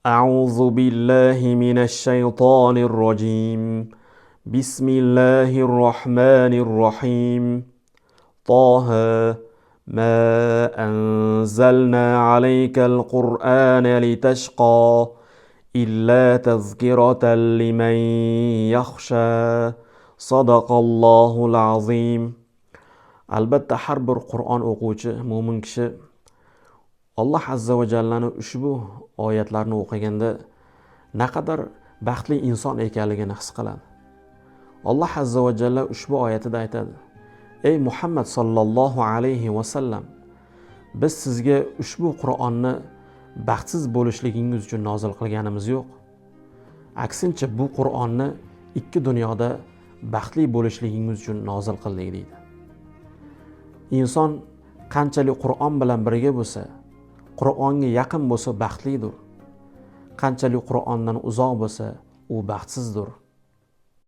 أعوذ بالله من الشيطان الرجيم بسم الله الرحمن الرحيم طه ما أنزلنا عليك القرآن لتشقى إلا تذكرة لمن يخشى صدق الله العظيم. Albatta har bir Qur'on o'quvchi mo'min kishi Alloh azza va jallani ushbu oyatlarni o'qiganda naqadar baxtli inson ekanligini his qiladi. Alloh azza va jalla ushbu oyatida aytadi: Ey Muhammad sallallohu alayhi va sallam, biz sizga ushbu Qur'onni baxtsiz bo'lishligingiz uchun nozil qilganimiz yo'q. Aksincha bu Qur'onni ikki dunyoda baxtli bo'lishligingiz uchun nozil qildik deydi. Inson qanchalik Qur'on bilan birga bo'lsa, Qur'onga yaqin bo'lsa baxtlidir. Qanchalik Qur'ondan uzoq bo'lsa, u baxtsizdir.